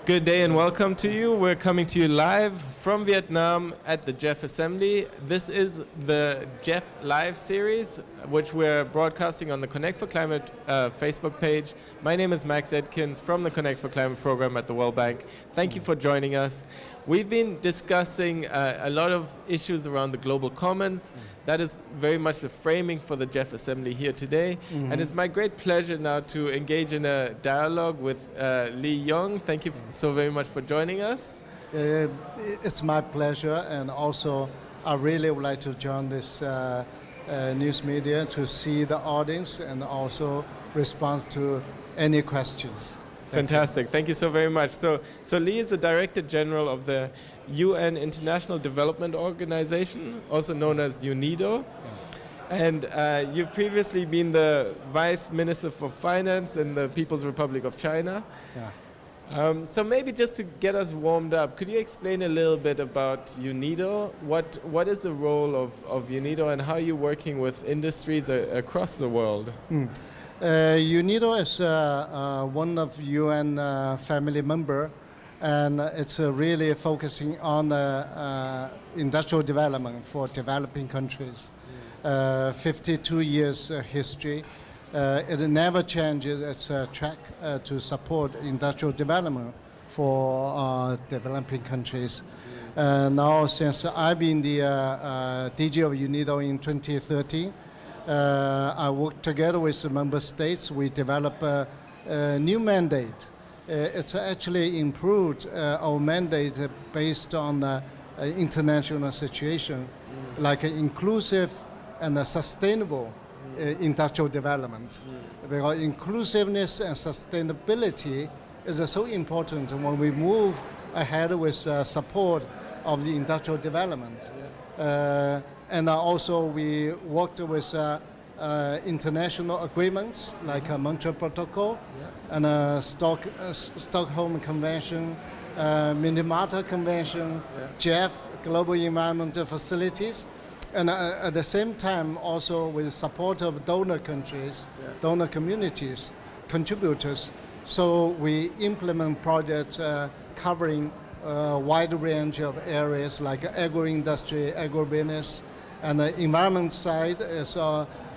Good day and welcome to you. We're coming to you live from Viet Nam at the GEF Assembly. This is the GEF Live series, which we're broadcasting on the Connect for Climate Facebook page. My name is Max Edkins from the Connect for Climate program at the World Bank. Thank you for joining us. We've been discussing a lot of issues around the global commons. That is very much the framing for the GEF Assembly here today. And it's my great pleasure now to engage in a dialogue with LI Yong. Thank you so very much for joining us. It's my pleasure, and also I really would like to join this news media to see the audience and also respond to any questions. Fantastic. Thank you so very much. So Lee is the Director General of the UN International Development Organization, also known as UNIDO. And you've previously been the Vice Minister for Finance in the People's Republic of China. So maybe just to get us warmed up, could you explain a little bit about UNIDO? What is the role of UNIDO and how are you working with industries across the world? UNIDO is one of UN family member, and it's really focusing on industrial development for developing countries. 52 years history. It never changes its track to support industrial development for developing countries. Now, since I've been the DG of UNIDO in 2013, I worked together with the member states. We developed a new mandate. It's actually improved our mandate based on the international situation, like inclusive and sustainable industrial development. Because inclusiveness and sustainability is so important when we move ahead with support of the industrial development. And also we worked with international agreements like a Montreal Protocol and a Stockholm Convention, Minamata Convention, GEF, Global Environmental Facilities, and at the same time also with support of donor countries, donor communities, contributors. So we implement projects covering a wide range of areas like agro-industry, agribusiness, and the environment side is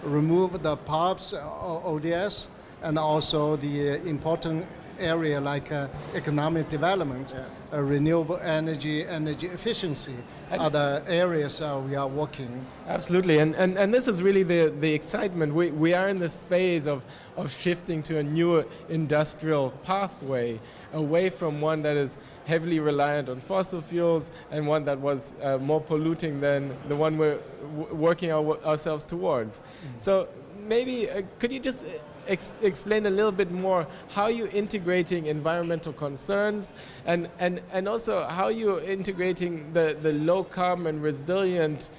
remove the POPs, ODS, and also the important area like economic development, renewable energy, energy efficiency, other areas we are working. Absolutely, and this is really the excitement. We are in this phase of shifting to a new industrial pathway, away from one that is heavily reliant on fossil fuels and one that was more polluting than the one we're working ourselves towards. So maybe could you just explain a little bit more how you're integrating environmental concerns and also how you're integrating the low carbon resilient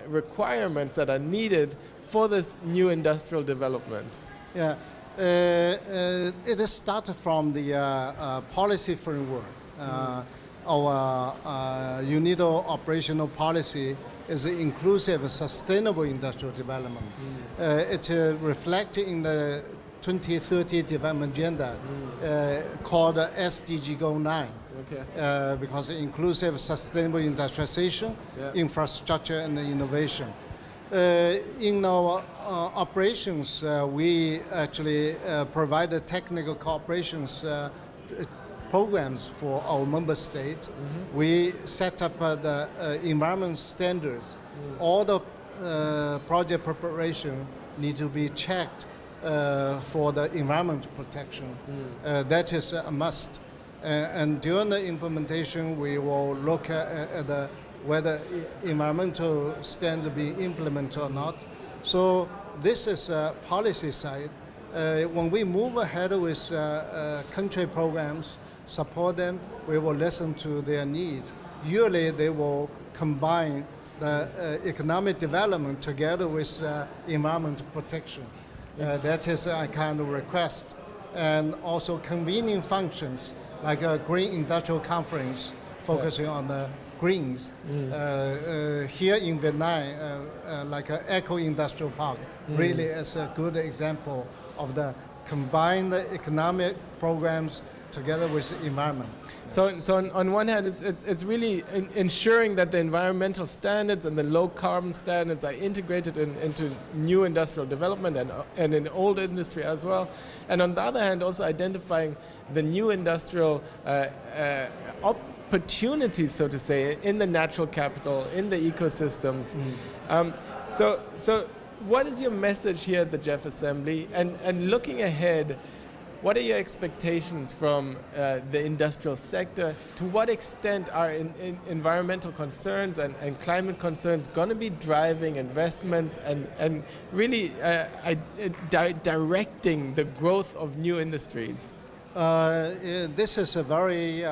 requirements that are needed for this new industrial development? Yeah, it has started from the policy framework. Our UNIDO operational policy is inclusive, sustainable industrial development. It reflects in the 2030 development agenda called SDG Goal 9. Because inclusive, sustainable industrialization, infrastructure, and innovation. In our operations, we actually provide technical cooperations programs for our member states. We set up the environment standards. All the project preparation need to be checked for the environment protection. That is a must. And during the implementation, we will look at whether environmental standards be implemented or not. So this is a policy side. When we move ahead with country programs, support them, we will listen to their needs. Usually they will combine the economic development together with environmental protection. That is a kind of request. And also convening functions like a green industrial conference focusing on the greens. Here in Viet Nam, like an eco-industrial park, really is a good example of the combined economic programs together with the environment. So on one hand, it's really ensuring that the environmental standards and the low carbon standards are integrated into new industrial development and in old industry as well. And on the other hand, also identifying the new industrial opportunities, so to say, in the natural capital, in the ecosystems. So what is your message here at the GEF Assembly? And looking ahead, what are your expectations from the industrial sector? To what extent are environmental concerns and climate concerns going to be driving investments and really directing the growth of new industries? This is a very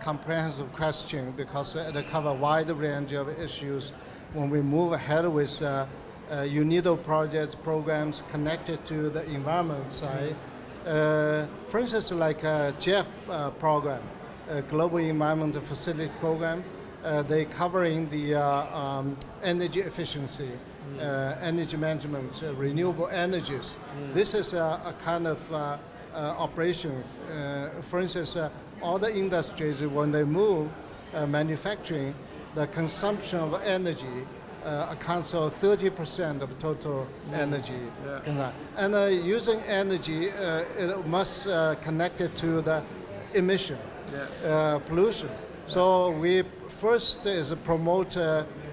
comprehensive question because it covers a wide range of issues. When we move ahead with UNIDO projects, programs connected to the environment side, for instance, like GEF program, Global Environmental Facility Program, they covering the energy efficiency, energy management, renewable energies. This is a kind of operation. For instance, all the industries, when they move manufacturing, the consumption of energy accounts for 30% of total energy. Yeah. And using energy, it must connect it to the emission, pollution. So we first is promote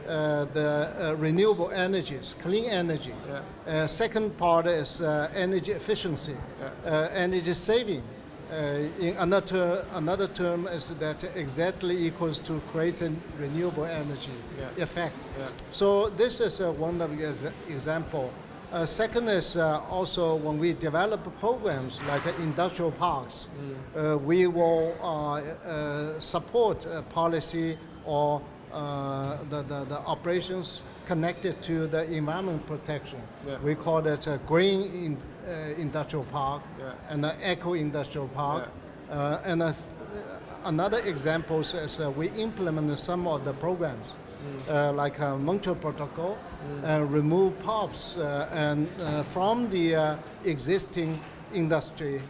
the renewable energies, clean energy. Second part is energy efficiency, energy saving. In another term is that exactly equals to creating renewable energy effect. So this is one of the example. Second is also when we develop programs like industrial parks, we will support policy or the operations connected to the environment protection. We call it a green industrial park and an eco-industrial park. And another example is we implement some of the programs like Montreal Protocol and remove POPs and from the existing industry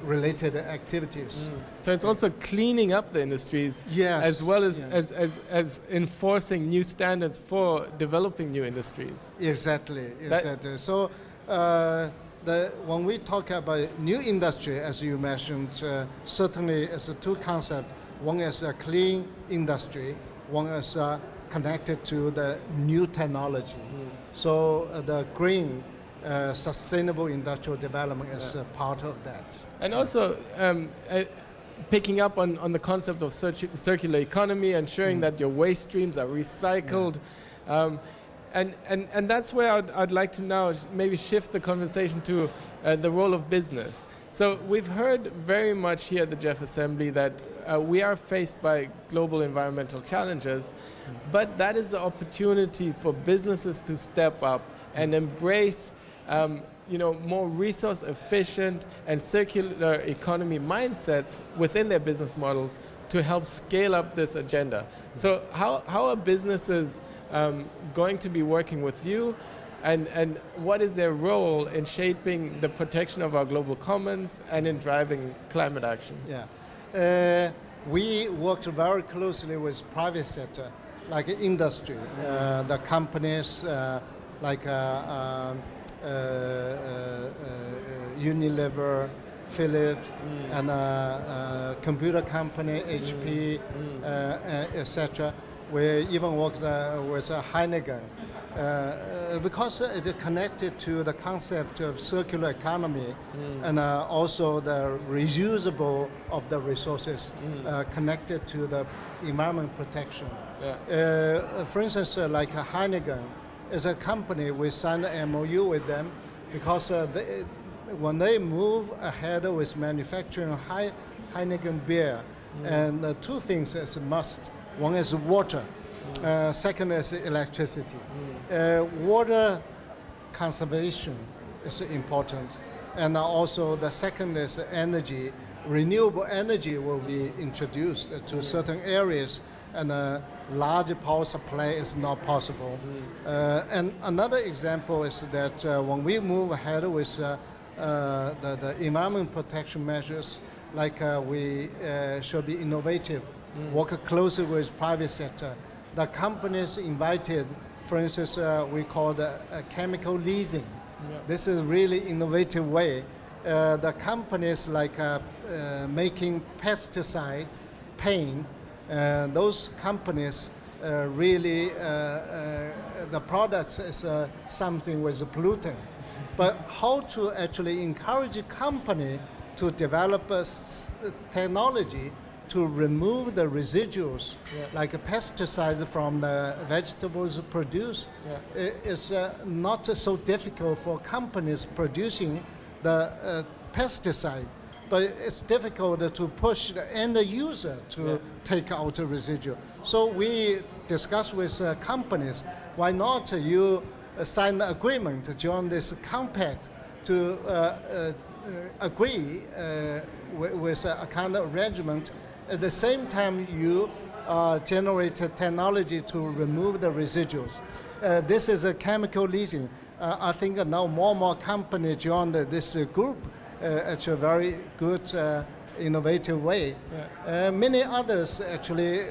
related activities. So it's also cleaning up the industries, as well as enforcing new standards for developing new industries. Exactly. So when we talk about new industry, as you mentioned, certainly it's two concepts. One is a clean industry, one is connected to the new technology. So the green sustainable industrial development is part of that. And also picking up on the concept of circular economy, ensuring that your waste streams are recycled. And that's where I'd like to now maybe shift the conversation to the role of business. So we've heard very much here at the GEF Assembly that we are faced by global environmental challenges, but that is the opportunity for businesses to step up and embrace more resource efficient and circular economy mindsets within their business models to help scale up this agenda. So how are businesses going to be working with you, and what is their role in shaping the protection of our global commons and in driving climate action? We worked very closely with private sector, like industry, the companies like Unilever, Philips, and computer company, HP, etc. We even worked with Heineken because it is connected to the concept of circular economy and also the reusable of the resources connected to the environment protection. For instance, like Heineken is a company, we signed an MOU with them because when they move ahead with manufacturing Heineken beer, and two things is a must. One is water, second is electricity. Water conservation is important, and also the second is energy. Renewable energy will be introduced to certain areas, and a large power supply is not possible. And another example is that when we move ahead with the environment protection measures, like we should be innovative, work closely with private sector. The companies invited, for instance, we call the chemical leasing. Yeah. This is really innovative way. The companies like making pesticides, paint, those companies really, the products is something with a pollutant. But how to actually encourage a company to develop a technology to remove the residuals, like pesticides from the vegetables produced, is not so difficult for companies producing the pesticides. But it's difficult to push the end user to take out the residue. So we discuss with companies, why not you sign the agreement to join this compact to agree with a kind of arrangement. At the same time, you generate technology to remove the residuals. This is a chemical leasing. I think now more and more companies join this group. It's a very good, innovative way. Many others actually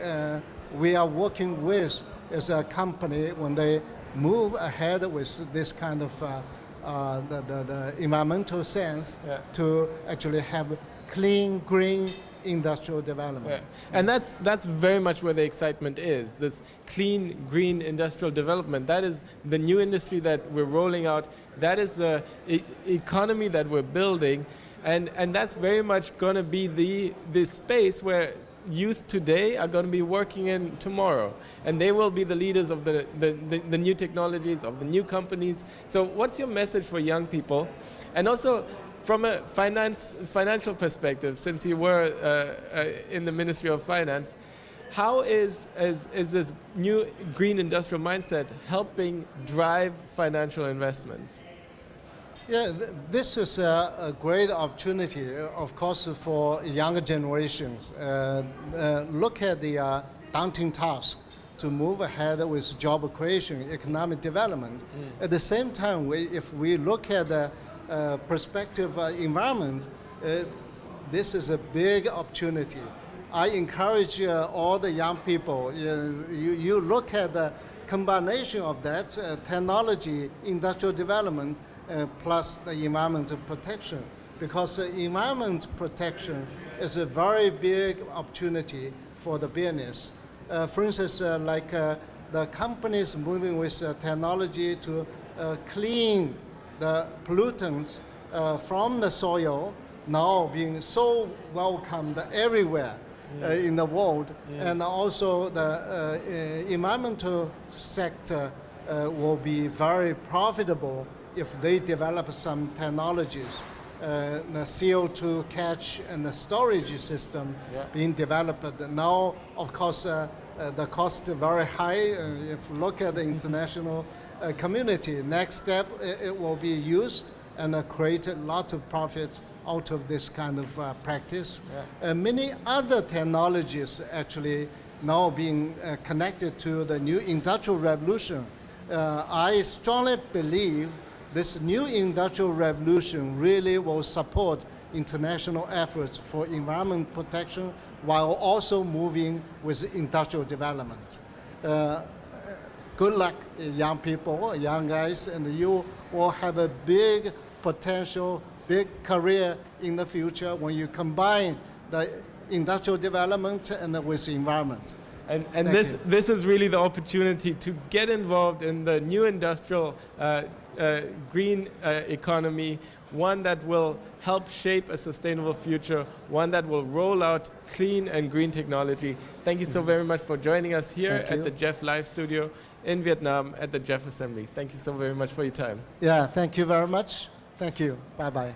we are working with as a company when they move ahead with this kind of the environmental sense to actually have clean, green industrial development. Yeah. And that's very much where the excitement is, this clean, green industrial development. That is the new industry that we're rolling out. That is the economy that we're building. And that's very much going to be the space where youth today are going to be working in tomorrow. And they will be the leaders of the new technologies, of the new companies. So what's your message for young people? And also, from a financial perspective, since you were in the Ministry of Finance, how is this new green industrial mindset helping drive financial investments? Yeah, this is a great opportunity, of course, for younger generations. Look at the daunting task to move ahead with job creation, economic development. At the same time, if we look at the prospective environment, this is a big opportunity. I encourage all the young people, you look at the combination of that technology, industrial development, plus the environmental protection, because environment protection is a very big opportunity for the business. For instance, like the companies moving with technology to clean the pollutants from the soil, now being so welcomed everywhere in the world, and also the environmental sector will be very profitable if they develop some technologies. The CO2 catch and the storage system being developed. Now, of course, the cost is very high. If you look at the international community, next step, it will be used and create lots of profits out of this kind of practice. Many other technologies actually now being connected to the new industrial revolution. I strongly believe this new industrial revolution really will support international efforts for environment protection while also moving with industrial development. Good luck, young people, young guys, and you will have a big potential, big career in the future when you combine the industrial development and with the environment. And this is really the opportunity to get involved in the new industrial green economy, one that will help shape a sustainable future, one that will roll out clean and green technology. Thank you so very much for joining us here at the GEF Live Studio in Vietnam at the GEF Assembly. Thank you so very much for your time. Yeah, thank you very much. Thank you. Bye-bye.